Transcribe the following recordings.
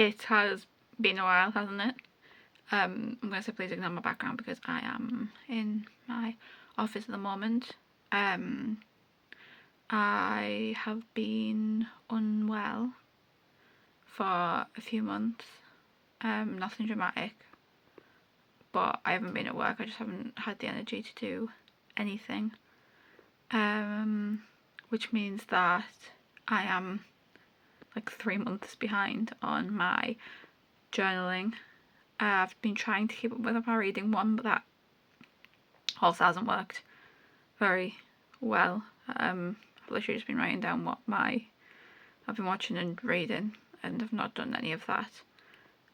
It has been a while, hasn't it? I'm going to say please ignore my background because I am in my office at the moment. I have been unwell for a few months. Nothing dramatic, but I haven't been at work. I just haven't had the energy to do anything. Which means that I am like 3 months behind on my journaling. I've been trying to keep up with my reading one, but that also hasn't worked very well. I've literally just been writing down what I've been watching and reading, and I've not done any of that.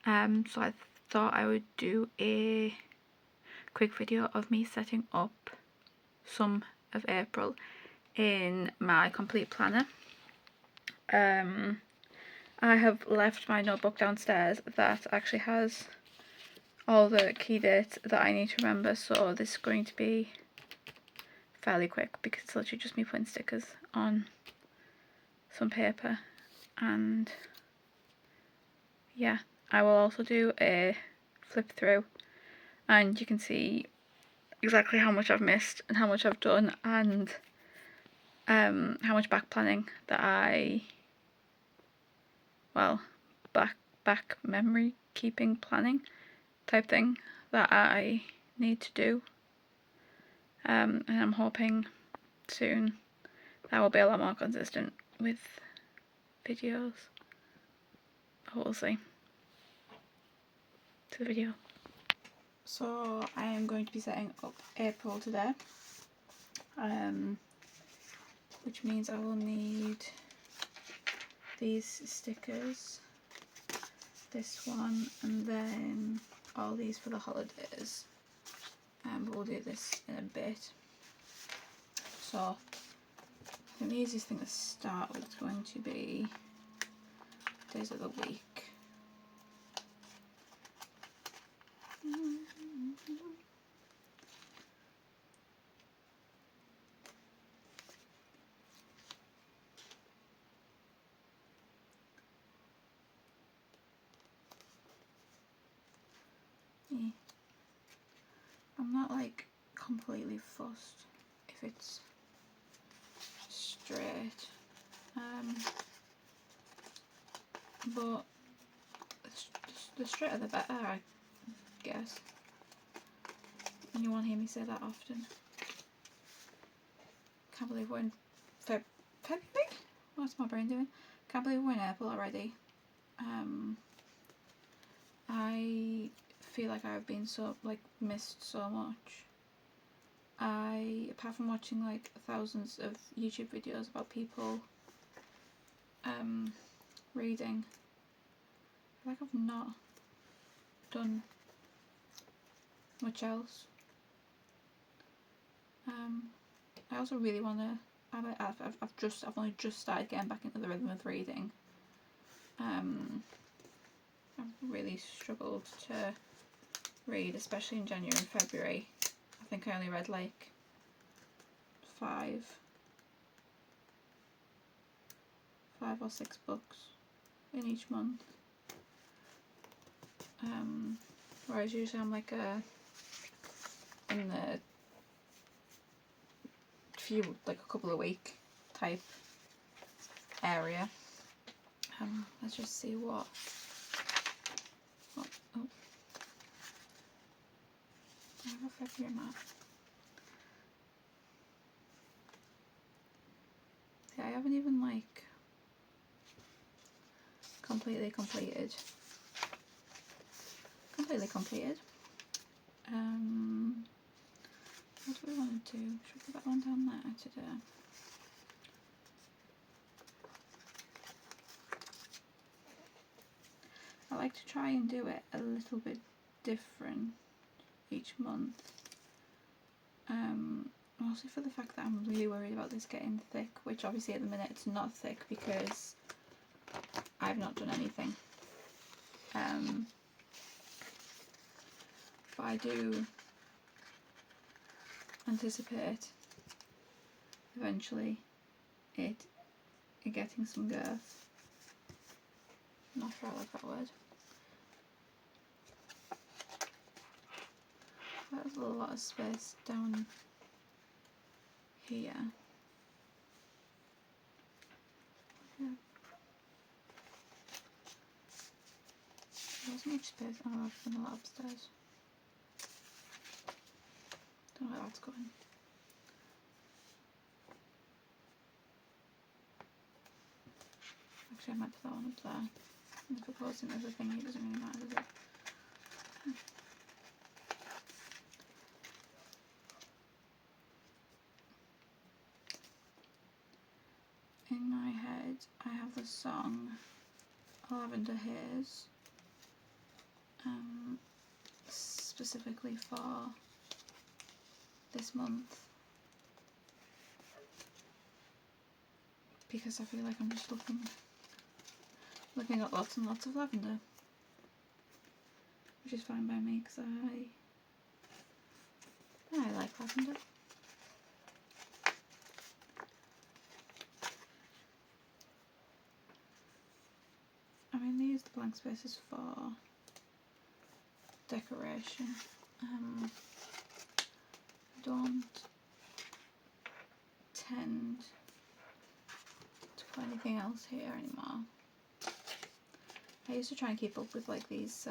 So I thought I would do a quick video of me setting up some of April in my complete planner. I have left my notebook downstairs that actually has all the key dates that I need to remember, so this is going to be fairly quick because it's literally just me putting stickers on some paper. And yeah, I will also do a flip through and you can see exactly how much I've missed and how much I've done, and how much back planning that back memory keeping planning type thing that I need to do. And I'm hoping soon that will be a lot more consistent with videos. We'll see. To the video. So I am going to be setting up April today, which means I will need these stickers, this one, and then all these for the holidays. But we'll do this in a bit. So I think the easiest thing to start with is going to be days of the week. I'm not like completely fussed if it's straight, but the straighter the better, I guess. And you won't hear me say that often. Can't believe we're in February? What's my brain doing? Can't believe we're in April already. I feel like I've been missed so much. Apart from watching like thousands of YouTube videos about people reading, I feel like I've not done much else. I also really want to. I've only just started getting back into the rhythm of reading. I've really struggled to read, especially in January and February. I think I only read like 5 or 6 books in each month. Whereas usually I'm like in the a couple of week type area. Let's just see what I have a February map. Yeah, I haven't even like completely completed. What do we want to do? Should we put that one down there today? I like to try and do it a little bit different each month. Mostly for the fact that I'm really worried about this getting thick, which obviously at the minute it's not thick because I've not done anything. But I do anticipate eventually it getting some girth. I'm not sure I like that word. There's a lot of space down here. Yeah. There's much space. Oh, I've done a lot upstairs. Don't know where that's going. Actually, I might put that one up there. And if it goes into the thing, it doesn't really matter, does it? In my head, I have the song Lavender Haze, specifically for this month, because I feel like I'm just looking at lots and lots of lavender, which is fine by me because I like lavender. I mainly use the blank spaces for decoration. I don't tend to put anything else here anymore. I used to try and keep up with like these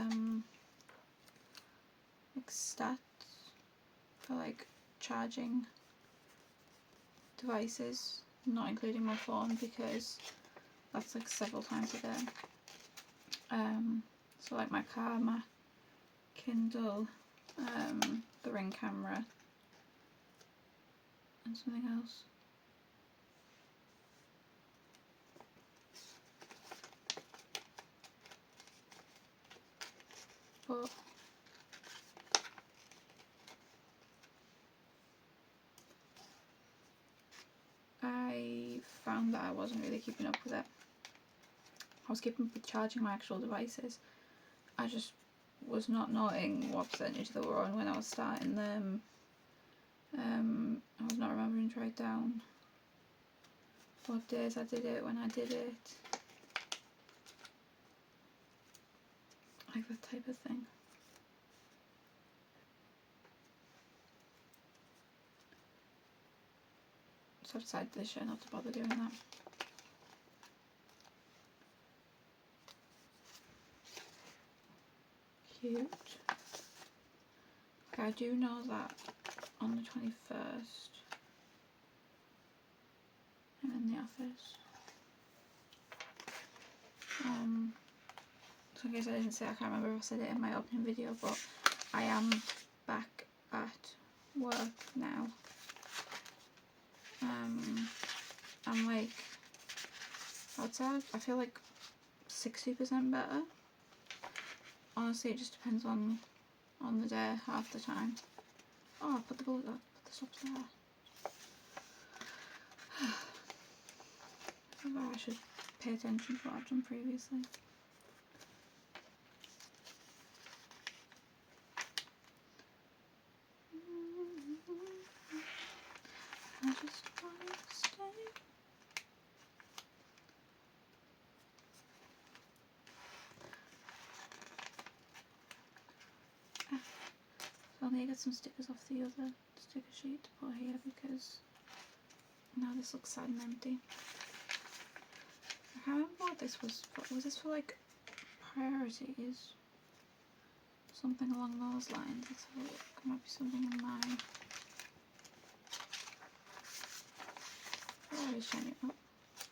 like stats for like charging devices, not including my phone because that's like several times a day. So like my car, my Kindle, the Ring camera, and something else. But I found that I wasn't really keeping up with it. I was keeping up with charging my actual devices. I just was not noting what percentage they were on when I was starting them. I was not remembering to write down what days I did it, when I did it. Like that type of thing. So I decided this year not to bother doing that. Cute. Okay, I do know that on the 21st I'm in the office. So in case I didn't say, I can't remember if I said it in my opening video, but I am back at work now. I'm like, I'd say I feel like 60% better. Honestly, it just depends on the day half the time. Oh, I put the bullet up, put the stops there. I feel like I should pay attention to what I've done previously. I just want to stay. So I need to get some stickers off the other sticker sheet to put here because now this looks sad and empty. I can't remember what this was for. Was this for like priorities? Something along those lines. Let's have a look. There might be something in mine. Oh,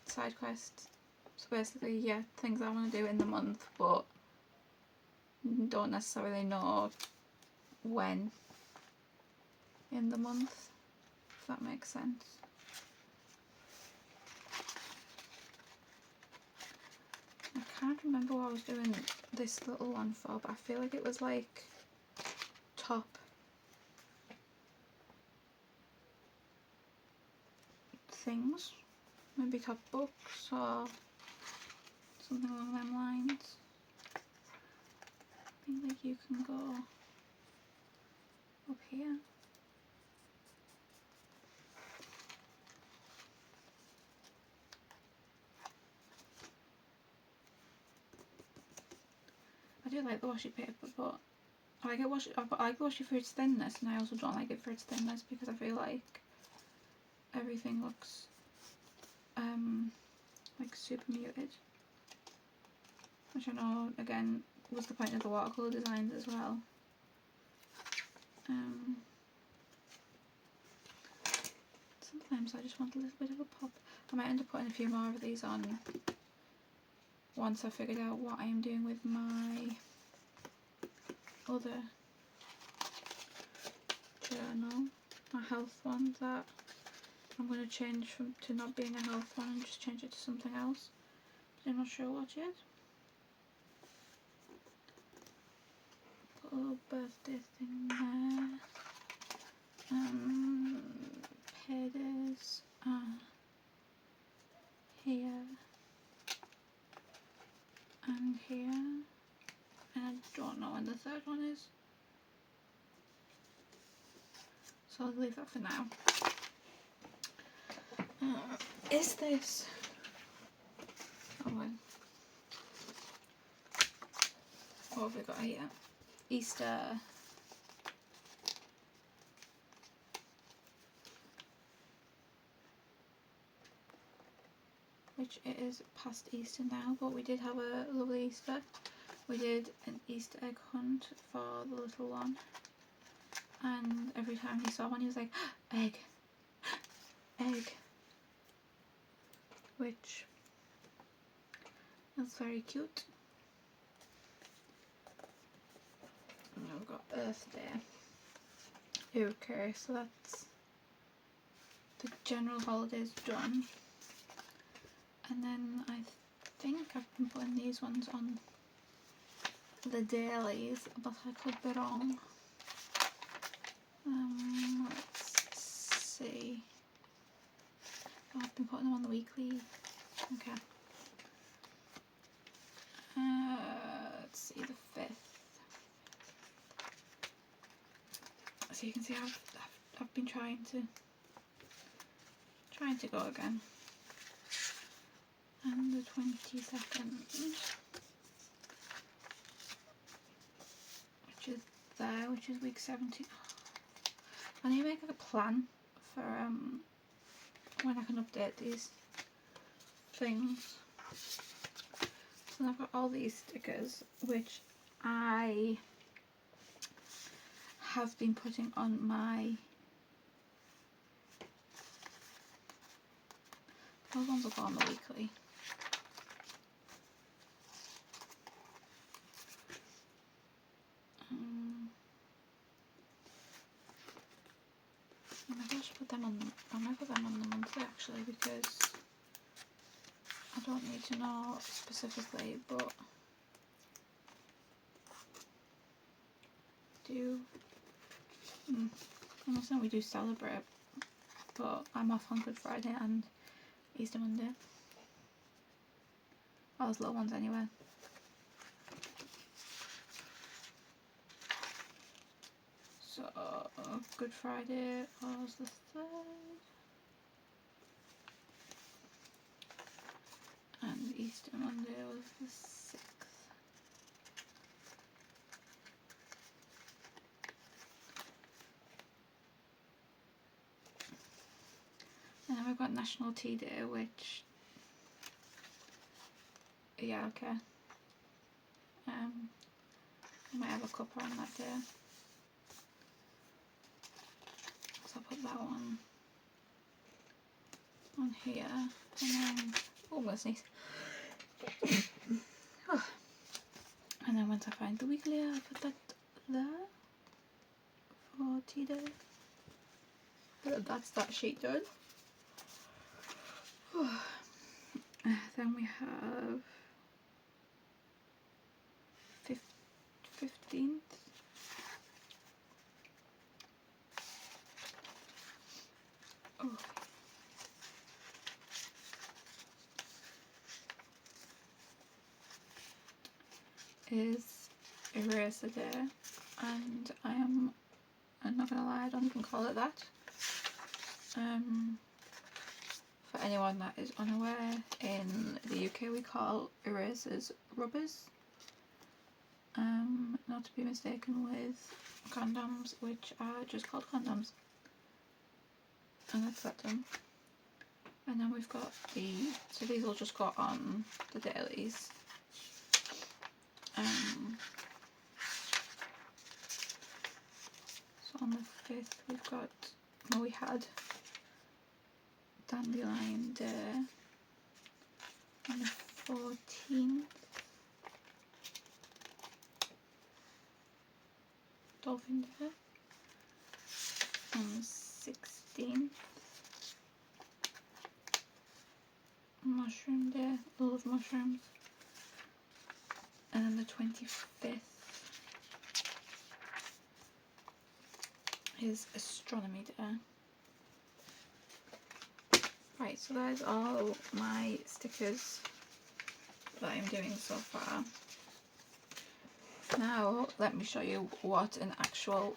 side quests. So basically, yeah, things I want to do in the month, but don't necessarily know when in the month, if that makes sense. I can't remember what I was doing this little one for, but I feel like it was like top things, maybe top books or something along them lines. I think like you can go up here. I do like the washi paper, but I like it washi for its thinness, and I also don't like it for its thinness because I feel like everything looks like super muted, which I know again was the point of the watercolour designs as well. Sometimes I just want a little bit of a pop. I might end up putting a few more of these on once I've figured out what I am doing with my other journal, my health one, that I'm going to change to not being a health one and just change it to something else. I'm not sure what yet. Put a little birthday thing there. Headers here and here, and I don't know when the third one is, so I'll leave that for now. Is this, oh well, what have we got here? Easter. Which it is past Easter now, but we did have a lovely Easter. We did an Easter egg hunt for the little one, and every time he saw one he was like, egg, egg, which is very cute. And now we've got Earth Day. Okay, so that's the general holidays done. And then I think I've been putting these ones on the dailies, but I could be wrong. Let's see. Oh, I've been putting them on the weekly. Okay. Let's see, the 5th. So you can see I've been trying to go again. And the 22nd, which is there, which is week 17. I need to make a plan for when I can update these things. So I've got all these stickers, which I have been putting on my, those ones will go on the weekly. I should put them on. I might put them on the monthly actually, because I don't need to know specifically, but I'm not saying we do celebrate, but I'm off on Good Friday and Easter Monday. All those little ones anyway. So Good Friday was the 3rd, and Easter Monday was the 6th. And then we've got National Tea Day, which, yeah, okay. I might have a cuppa on that day. So I'll put that one on here, and then, oh, let's sneeze. Oh. And then once I find the weekly, I'll put that there for tea day. But that's that sheet done. Oh. Then we have 15th. Oh. Is Eraser Day, and I'm not gonna lie, I don't even call it that. For anyone that is unaware, in the UK we call erasers rubbers. not to be mistaken with condoms, which are just called condoms. And that's that done. And then we've got so these all just got on the dailies. So on the 5th we've got, well, we had Dandelion Day. On the 14th, Dolphin Day. On the 16th, Mushroom Day, love mushrooms. And then the 25th is Astronomy Day. Right, so there's all my stickers that I'm doing so far. Now let me show you what an actual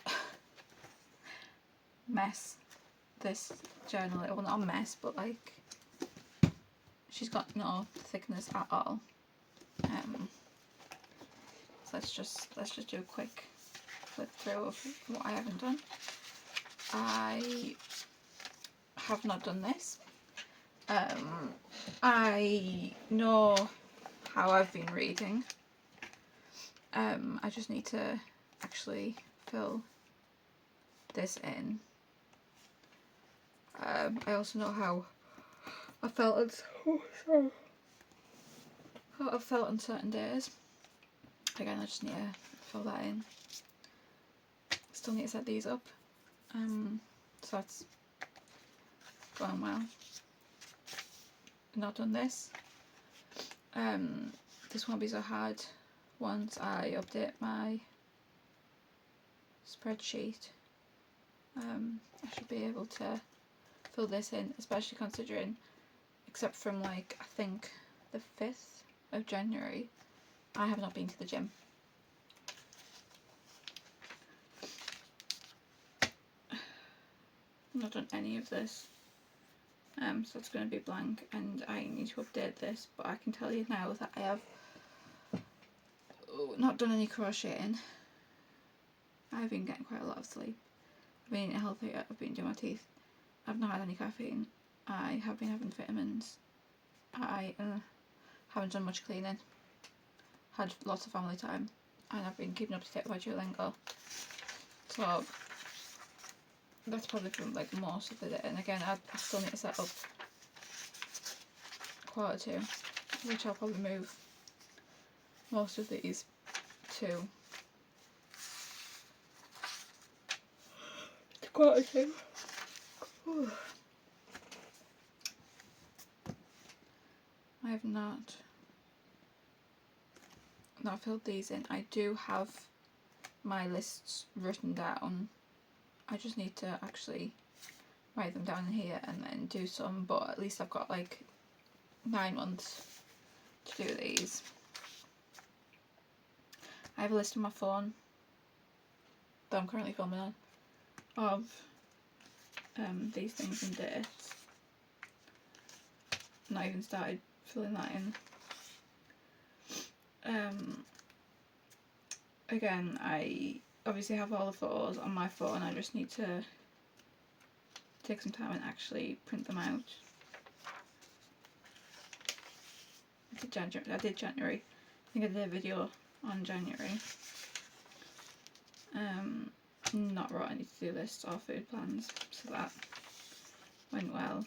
mess this journal is. Well, not a mess, but like she's got no thickness at all. So let's just do a quick flip through of what I haven't done. I have not done this. I know how I've been reading. I just need to actually fill this in. I also know how I felt on certain days. Again, I just need to fill that in. Still need to set these up. So that's going well. Not done this. This won't be so hard once I update my spreadsheet. I should be able to fill this in, especially considering, except from like I think the 5th of January, I have not been to the gym. I've not done any of this. So it's going to be blank and I need to update this, but I can tell you now that I have not done any crocheting. I've been getting quite a lot of sleep. I've been eating healthy, I've been doing my teeth. I've not had any caffeine. I have been having vitamins. I haven't done much cleaning. Had lots of family time. And I've been keeping up to date with my Duolingo. So that's probably been like most of the day. And again, I still need to set up quarter 2, which I'll probably move most of these to quarter 2. Whew. I have not filled these in. I do have my lists written down. I just need to actually write them down in here and then do some, but at least I've got like 9 months to do these. I have a list on my phone that I'm currently filming on of these things and dates. Not even started filling that in. Again, I obviously have all the photos on my phone. I just need to take some time and actually print them out. I did January. I think I did a video on January. Not wrote any to-do lists or food plans, so that went well.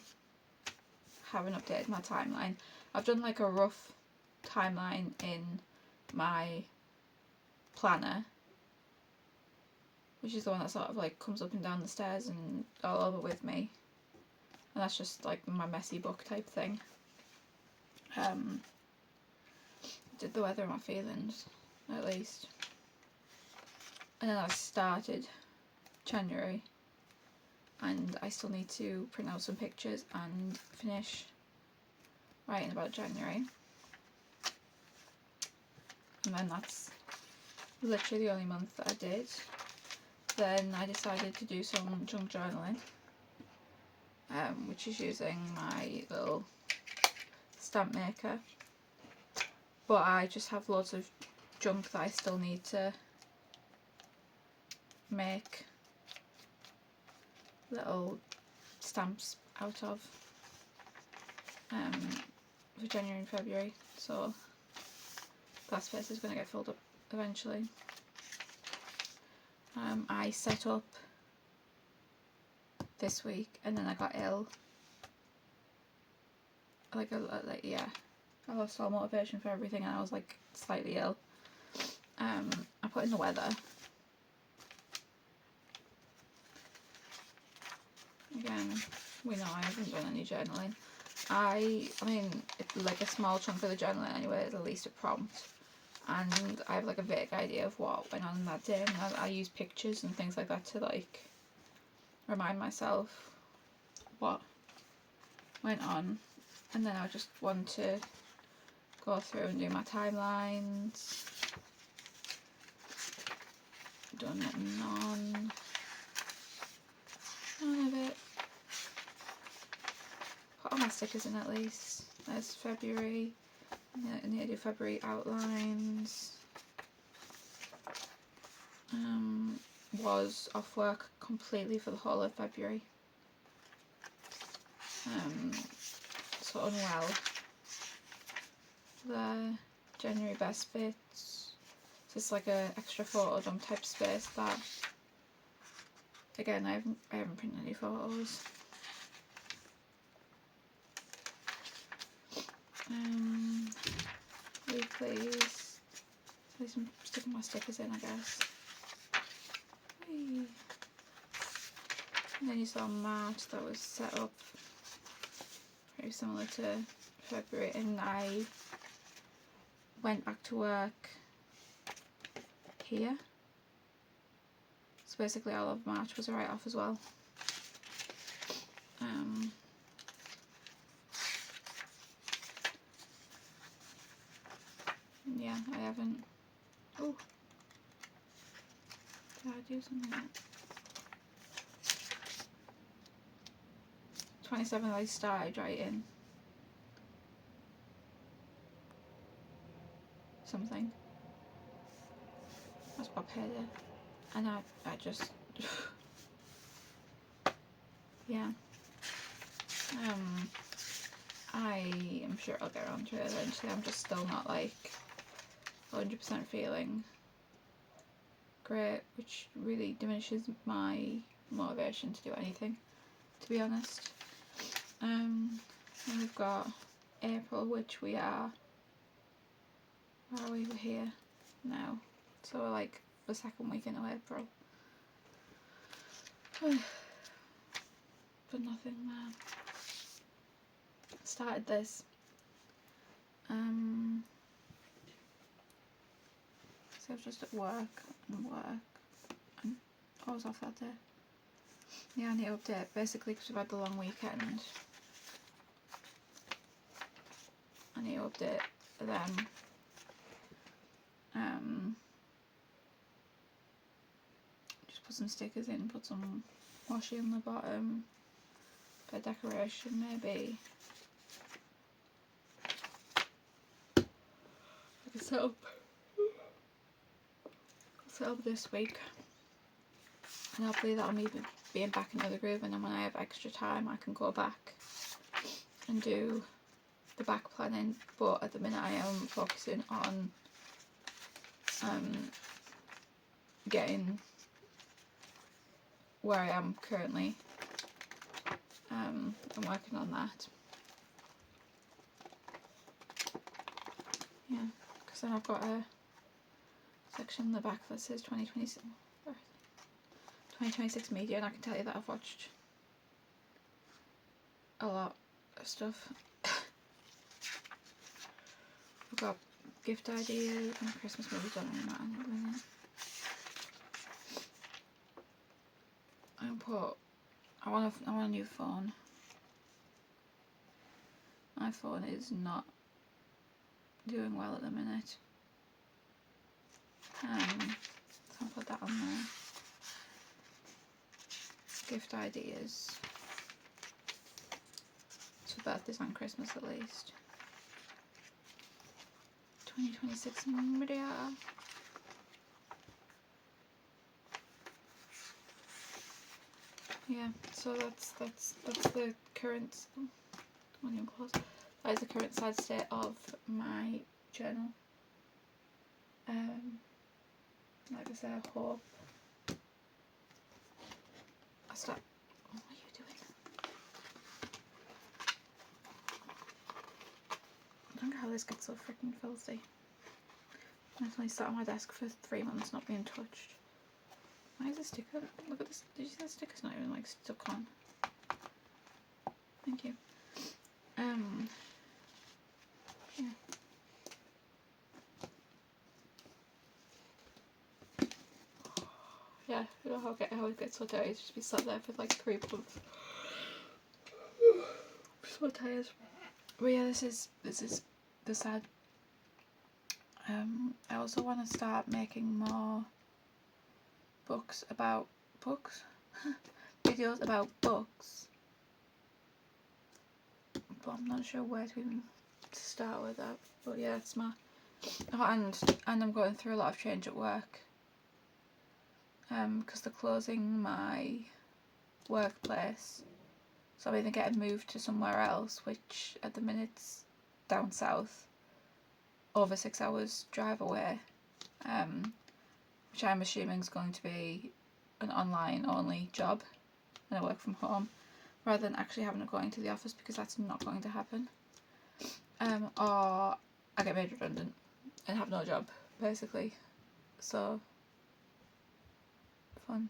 Haven't updated my timeline. I've done like a rough timeline in my planner, which is the one that sort of like comes up and down the stairs and all over with me, and that's just like my messy book type thing. Did the weather and my feelings at least, and then I started January and I still need to print out some pictures and finish writing about January, and then that's literally the only month that I did. Then I decided to do some junk journaling, which is using my little stamp maker, but I just have loads of junk that I still need to make little stamps out of for January and February, so that space is going to get filled up eventually. I set up this week and then I got ill. I lost all motivation for everything and I was like slightly ill. I put in the weather. Again, we know I haven't done any journaling. I mean, like a small chunk of the journaling anyway is at least a prompt. And I have like a vague idea of what went on that day, and I use pictures and things like that to like remind myself what went on. And then I just want to go through and do my timelines. Done none of it. Put all my stickers in at least. There's February. I need to do February outlines. Was off work completely for the whole of February. So unwell. The January best bits. Just like a extra photo dump type space that, again, I haven't printed any photos. Weeklies. So I'm sticking my stickers in, I guess. Whee. And then you saw March, that was set up very similar to February, and I went back to work here. So basically all of March was a write-off as well. Yeah, I haven't. Oh, did I do something like that? 27th I started writing something. That's Bob Hader. And I just yeah. I am sure I'll get around to it eventually. I'm just still not like 100% feeling great, which really diminishes my motivation to do anything, to be honest. And we've got April, which we are. Where are we? We're here now. So we're like the second weekend of April. But nothing there. Started this. So I was just at work, and I was off that day. Yeah, I need to update basically because we've had the long weekend. I need to update them. Just put some stickers in, put some washi on the bottom, bit of decoration maybe. I can set up this week, and hopefully that'll me being back in the groove, and then when I have extra time I can go back and do the back planning. But at the minute I am focusing on getting where I am currently. I'm working on that. Yeah, because then I've got a section in the back that says 2026 media, and I can tell you that I've watched a lot of stuff. I've got gift ideas and Christmas movies done in that. I want a new phone. My phone is not doing well at the minute. So I'll put that on there. Gift ideas. For birthdays and Christmas at least. 2026 media. Yeah, so that's the current. Not even close. That is the current sad state of my journal. Like I said, I hope I start. What are you doing? I don't know how this gets so freaking filthy. I only sat on my desk for 3 months not being touched. Why is the sticker? Look at this. Did you see that sticker's not even like stuck on? Thank you. Yeah. Yeah, I don't know how it gets so dirty. It's just be sat there for like 3 months. I'm so tired. But yeah, this is the sad. I also want to start making more books about books, videos about books, but I'm not sure where to even start with that. But yeah, it's my and I'm going through a lot of change at work. Because they're closing my workplace, so I'm either getting moved to somewhere else, which at the minute's down south, over 6 hours drive away, which I'm assuming is going to be an online only job and I work from home, rather than actually having to go into the office, because that's not going to happen. Or I get made redundant and have no job, basically. So fun.